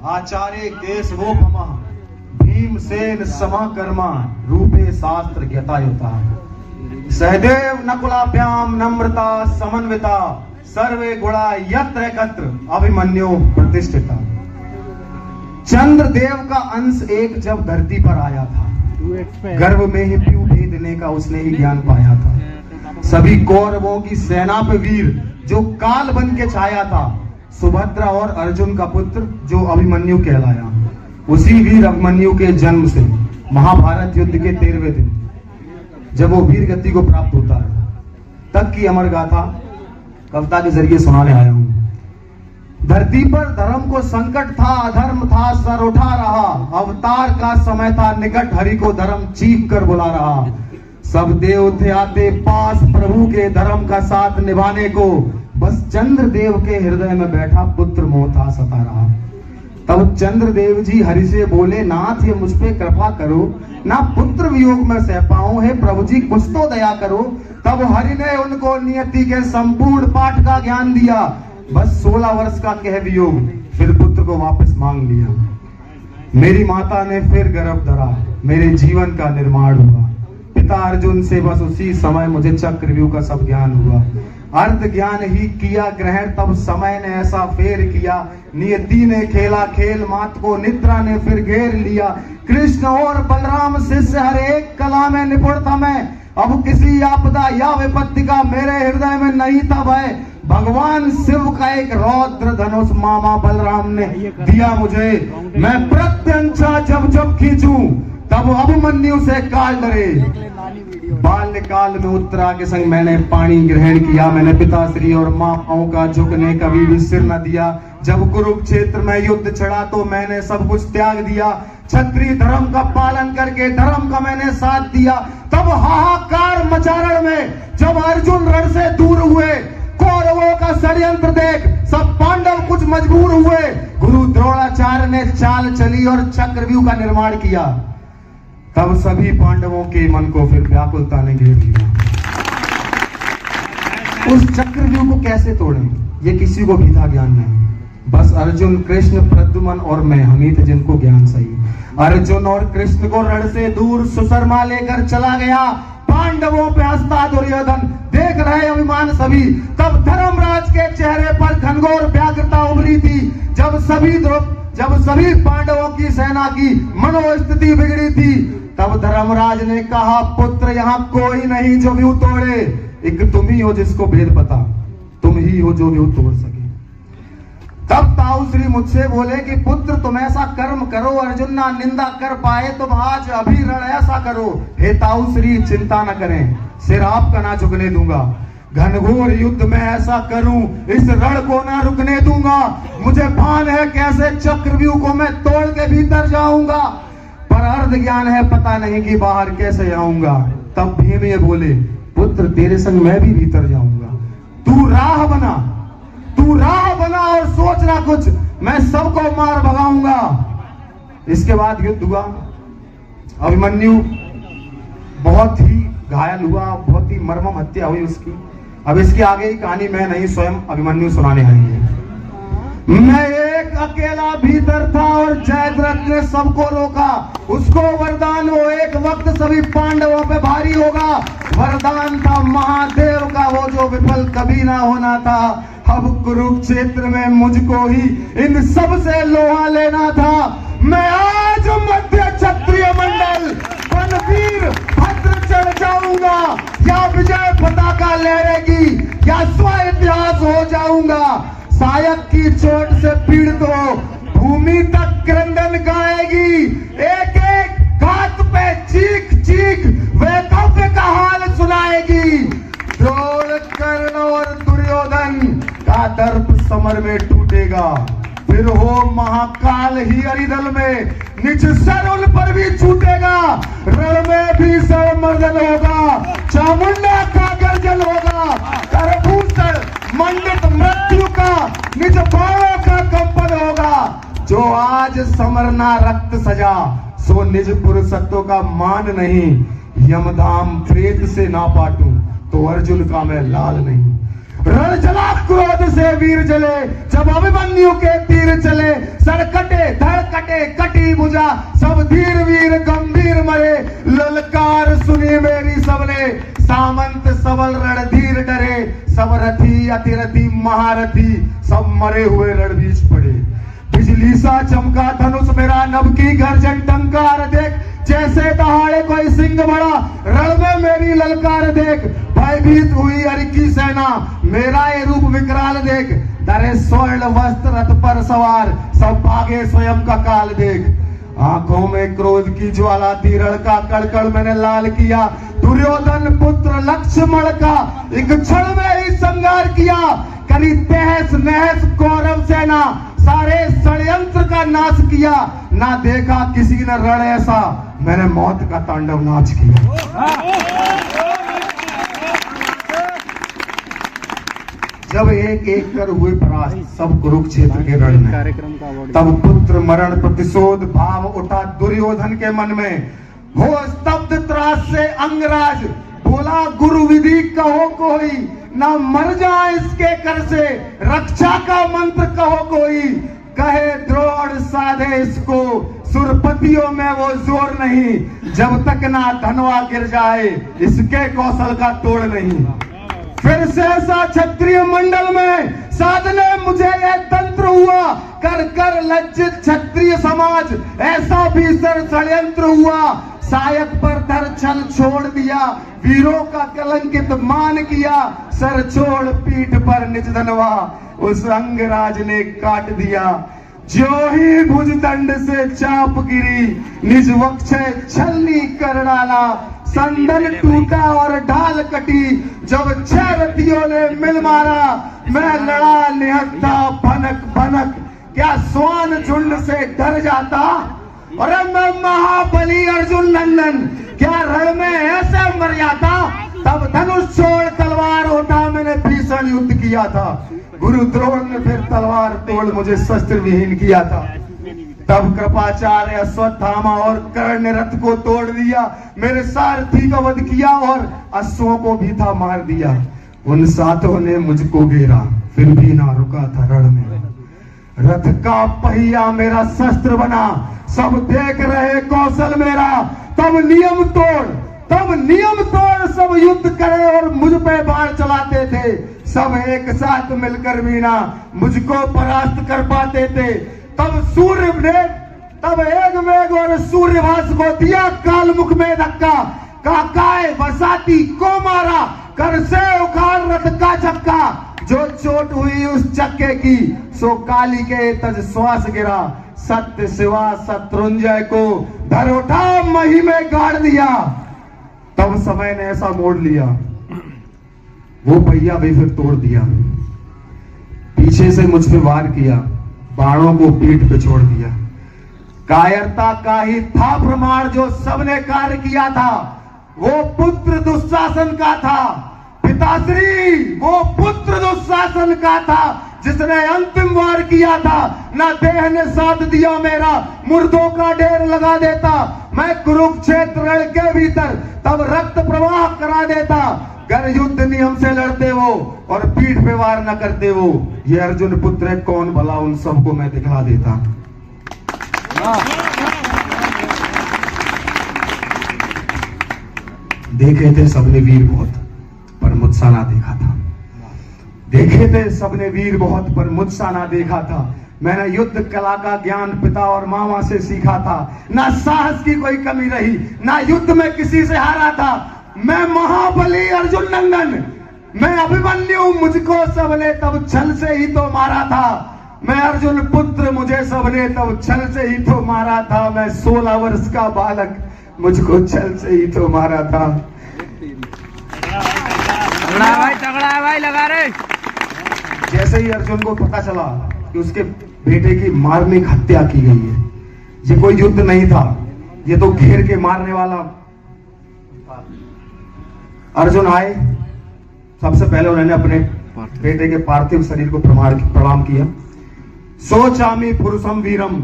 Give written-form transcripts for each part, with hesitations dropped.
आचार्य केशवोपमा भीमसेन समाकर्मा रूपे शास्त्र ज्ञाता सहदेव नकुलाभ्याम नम्रता समन्विता सर्वे गुणा यत्र एकत्र अभिमन्यु प्रतिष्ठिता। चंद्रदेव का अंश एक जब धरती पर आया था, गर्भ में ही पीऊ भेदने का उसने ही ज्ञान पाया था। सभी कौरवों की सेना पे वीर जो काल बन के छाया था, सुभद्रा और अर्जुन का पुत्र जो अभिमन्यु कहलाया, उसी वीर अभिमन्यु के जन्म से महाभारत युद्ध के 13वें दिन जब वो वीर गति को प्राप्त होता है, तक की अमर गाथा कविता के जरिए सुनाने आया हूं। धरती पर धर्म को संकट था, अधर्म था सर उठा रहा, अवतार का समय था निकट, हरि को धर्म चीख कर बुला रहा। सब देव थे आते पास प्रभु के धर्म का साथ निभाने को, बस चंद्रदेव के हृदय में बैठा पुत्र मोह था सता रहा। तब चंद्रदेव जी हरि से बोले, नाथ ये मुझ पे कृपा करो, ना पुत्र वियोग में सह पाऊं, हे प्रभु जी कुछ तो दया करो। तब हरि ने उनको नियति के संपूर्ण पाठ का ज्ञान दिया, बस 16 वर्ष का कह वियोग, फिर पुत्र को वापस मांग लिया। मेरी माता ने फिर गर्भ धरा, मेरे जीवन का निर्माण हुआ। पिता अर्जुन से बस उसी समय मुझे चक्रव्यूह का सब ज्ञान हुआ। अर्ध ज्ञान ही किया ग्रहण, तब समय ने ऐसा फेर किया, नियति ने खेला खेल, मात को निद्रा ने फिर घेर लिया। कृष्ण और बलराम शिष्य हर एक कला में निपुण था मैं, अब किसी आपदा या विपत्ति का मेरे हृदय में नहीं था भय। भगवान शिव का एक रौद्र धनुष मामा बलराम ने दिया मुझे, मैं प्रत्यंचा जब जब खींचूं तब अभिमन्यु से काल डरे। बाल्यकाल में उत्तरा के संग मैंने पानी ग्रहण किया, मैंने पिताश्री और माताओं का झुकने कभी भी सिर न दिया। जब कुरुक्षेत्र में युद्ध छड़ा तो मैंने सब कुछ त्याग दिया, क्षत्रिय धर्म का पालन करके धर्म का मैंने साथ दिया। तब हाहाकार मचारण में जब अर्जुन रण से दूर हुए, कौरवों का षड्यंत्र देख सब पांडव कुछ मजबूर हुए। गुरु द्रोणाचार्य ने चाल चली और चक्रव्यूह का निर्माण किया, तब सभी पांडवों के मन को फिर व्याकुलता ने घेर लिया। उस चक्रव्यूह को कैसे तोड़ें, ये किसी को भी था ज्ञान नहीं, बस अर्जुन कृष्ण प्रद्युम्न और मैं, हम ही थे जिनको ज्ञान सही। अर्जुन और कृष्ण को रण से दूर सुशर्मा लेकर चला गया, पांडवों पे हंसता दुर्योधन, देख रहे अभिमान सभी। तब धर्मराज के चेहरे पर घनघोर व्याकुलता उभरी थी, जब सभी पांडवों की सेना की मनोस्थिति बिगड़ी थी। तब धर्मराज ने कहा, पुत्र यहाँ कोई नहीं जो व्यू तोड़े, एक तुम ही हो जिसको भेद पता, तुम ही हो जो व्यू तोड़ सके। तब ताऊ श्री मुझसे बोले कि पुत्र तुम ऐसा कर्म करो, अर्जुन ना निंदा कर पाए, तुम आज अभी रण ऐसा करो। हे ताऊ श्री चिंता न करें, सिर आपका ना झुकने दूंगा, घनघोर युद्ध में ऐसा करूं इस रण को ना रुकने दूंगा। मुझे भान है कैसे चक्रव्यूह को मैं तोड़ के भीतर जाऊंगा, पर अर्ध ज्ञान है पता नहीं कि बाहर कैसे आऊंगा। तब भीम ये बोले, पुत्र तेरे संग मैं भी भीतर जाऊंगा, तू राह बना और सोचना कुछ, मैं सबको मार भगाऊंगा। इसके बाद युद्ध हुआ, अभिमन्यु बहुत ही घायल हुआ, बहुत ही मर्मम हत्या हुई उसकी। अब इसकी आगे की कहानी मैं नहीं, स्वयं अभिमन्यु सुनाने आएंगे। मैं एक अकेला भीतर था और जयद्रथ ने सबको रोका, उसको वरदान वो एक वक्त सभी पांडवों पे भारी होगा। वरदान था महादेव का वो जो विफल कभी ना होना था। अब कुरुक्षेत्र में मुझको ही इन सब से लोहा लेना था। मैं आज मध्य क्षत्रिय मंडल बनवीर भद्र चढ़ जाऊंगा, या विजय पताका लहरेगी, या स्व इतिहास हो जाऊंगा। सायक की चोट से पीड़ित हो भूमि तक क्रंदन गाएगी, एक एक घात पे चीख चीख वे काव्य का हाल सुनाएगी। द्रोण कर्ण और दुर्योधन का दर्प समर में टूटेगा, फिर हो महाकाल ही हरिदल में, निज सर उन पर भी छूटेगा। रण में भी सर्वमर्दन होगा, चामुंडा का गर्जन होगा, करभूषण मंडित मृत्यु का निज बाणों का कंपन होगा। जो आज समरना रक्त सजा, सो निज पुरुषत्व का मान नहीं। यमधाम प्रेत से ना पाटूं, तो अर्जुन का मैं लाल नहीं। रण जला क्रोध से वीर जले, जब अभिमन्यु के तीर चले, सर कटे धड़ कटे कटी भुजा, सब धीर वीर गंभीर मरे, ललकार सुनी मेरी सबने, सामंत सबल रणधीर डरे, सब रथी अतिरथी महारथी सब मरे हुए रणबीच पड़े। बिजली सा चमका धनुष मेरा, नभ की गर्जन टंकार देख, जैसे दहाड़े कोई सिंह बड़ा, रण में मेरी ललकार देख, भयभीत हुई अरि की सेना, मेरा ये रूप विकराल देख, धरे स्वर्ण वस्त्र रथ पर सवार, सब भागे स्वयं का काल देख। आंखों में क्रोध की ज्वाला थी, रण का कड़कड़ मैंने लाल किया, दुर्योधन पुत्र लक्ष्मण का एक क्षण में ही संहार किया, करी तहस नहस कौरव सेना, सारे षड्यंत्र का नाश किया, ना देखा किसी ने रण ऐसा, मैंने मौत का तांडव नाच किया। जब एक एक कर हुए परास्त सब कुरुक्षेत्र के रण में, तब पुत्र मरण प्रतिशोध भाव उठा दुर्योधन के मन में, हो स्तब्ध त्रास से अंगराज, बोला गुरु विधि कहो कोई, ना मर जाए इसके कर से, रक्षा का मंत्र कहो कोई, कहे द्रोण साधे इसको, सुरपतियों में वो जोर नहीं, जब तक ना धनवा गिर जाए इसके कौशल का तोड़ नहीं। फिर सहसा क्षत्रिय मंडल में साधने मुझे यह तंत्र हुआ, कर कर लज्जित क्षत्रिय समाज, ऐसा भीषण षड्यंत्र हुआ, सायक पर धर छल छोड़ दिया, वीरों का कलंकित मान किया, सर छोड़ पीठ पर निज धनवा, उस अंगराज ने काट दिया, ज्यों ही भुज दंड से चाप गिरी, निज वक्ष छलनी कर डाला, संदन टूटा और ढाल कटी, जब 6 रथियों ने मिल मारा, मैं लड़ा निहत्था भनक भनक, क्या स्वान झुंड से डर जाता, अरे मैं महाबली अर्जुन नंदन, क्या रण में ऐसे मर जाता, तब धनुष छोड़ तलवार उठा मैंने भीषण युद्ध किया था, गुरु द्रोण ने फिर तलवार तोड़ मुझे शस्त्र विहीन किया था, तब कृपाचार्य अश्वत्थामा और कर्ण ने रथ को तोड़ दिया, मेरे सारथी का वध किया और अश्वों को भी था मार दिया, उन सातों ने मुझको घेरा, फिर भी ना रुका था रण में, रथ का पहिया मेरा शस्त्र बना, सब देख रहे कौशल मेरा, तब नियम तोड़ सब युद्ध करे और मुझ पे बाण चलाते थे, सब एक साथ मिलकर भी ना मुझको परास्त कर पाते थे, तब सूर्य ने तब एक वेग और सूर्यभास को दिया काल मुख में धक्का, काकाए वसाती को मारा, कर से उखाड़ रथ का चक्का, जो चोट हुई उस चक्के की, सो काली के तज श्वास गिरा, सत्य शिवा शत्रुंजय को धर उठा मही में गाड़ दिया, तब समय ने ऐसा मोड़ लिया, वो पहिया भी फिर तोड़ दिया, पीछे से मुझ पे वार किया, बाणों को पीठ पे छोड़ दिया, कायरता का ही था प्रमाण जो सबने कार्य किया था, वो पुत्र दुशासन का था, पिताश्री वो पुत्र दुशासन का था, जिसने अंतिम वार किया था, ना देह ने साथ दिया मेरा, मुर्दों का ढेर लगा देता, मैं कुरुक्षेत्र रण के भीतर तब रक्त प्रवाह करा देता, गर युद्ध नियम से लड़ते वो और पीठ पे वार न करते वो, ये अर्जुन पुत्र है कौन भला, उन सबको मैं दिखला देता। देखे थे सबने वीर बहुत पर मुझसा ना देखा था, देखे थे सबने वीर बहुत पर मुझसा ना देखा था, मैंने युद्ध कला का ज्ञान पिता और मामा से सीखा था, ना साहस की कोई कमी रही, ना युद्ध में किसी से हारा था, मैं महाबली अर्जुन नंदन, मैं अभिमन्यु, मुझको सबने तब छल से ही तो मारा था, मैं अर्जुन पुत्र, मुझे सबने तब छल से ही तो मारा था, मैं 16 वर्ष का बालक, मुझको छल से ही तो मारा था। तगड़ा है भाई, लगा रहे। जैसे ही अर्जुन को पता चला कि उसके बेटे की मार्मिक हत्या की गई है, ये कोई युद्ध नहीं था, ये तो घेर के मारने वाला, अर्जुन आए, सबसे पहले उन्होंने अपने बेटे के पार्थिव शरीर को प्रणाम किया, सोचामी पुरुषम वीरम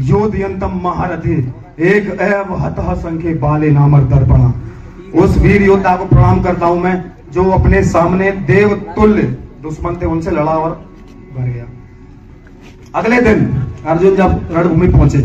योधयंतम महारथे एक एव हतः संख्ये बाले नामर दर्पणा, उस वीर योद्धा को प्रणाम करता हूं मैं जो अपने सामने देव तुल्य दुश्मन थे उनसे लड़ा और भर गया। अगले दिन अर्जुन जब रणभूमि पहुंचे,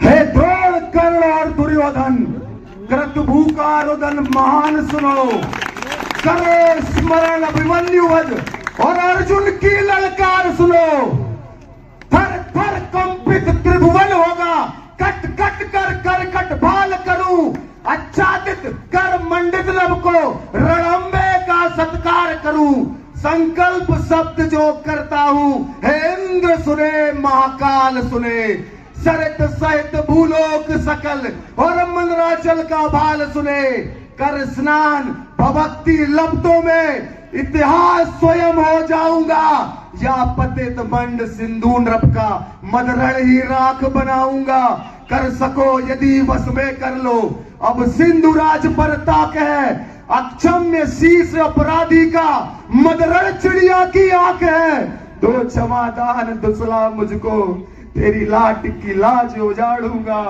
हे द्रोण कर्ण और दुर्योधन, कृतभू का रुदन महान सुनो, करो स्मरण अभिमन्यु वध और अर्जुन की ललकार सुनो। थर थर कंपित त्रिभुवन होगा, कट कट कर करकट भाल करूं, आच्छादित कर मंडित लब को रणंबे का सत्कार करूं। संकल्प शब्द जो करता हूं, हे इंद्र सुने महाकाल सुने, सरित सहित भूलोक सकल और मंदराचल का भाल सुने। कर स्नान भक्ति लब्धों में इतिहास स्वयं हो जाऊंगा, या पतित मंड सिंधु नृप का मदरण ही राख बनाऊंगा। कर सको यदि वश में कर लो, अब सिंधु राज पर ताक है, अक्षम्य शीश अपराधी का मदरण चिड़िया की आंख है। दो क्षमादान दुसला मुझको, तेरी लाट की लाज उजाड़ूंगा।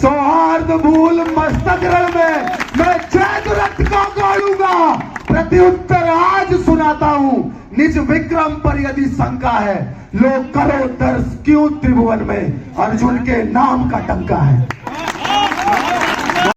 सौहार्द भूल मस्तक रण में मैं चैत रक्त का गाड़ूंगा। प्रत्युत्तर आज सुनाता हूं, निज विक्रम पर यदि शंका है, लोग करो दर्श क्यों त्रिभुवन में अर्जुन के नाम का टंका है।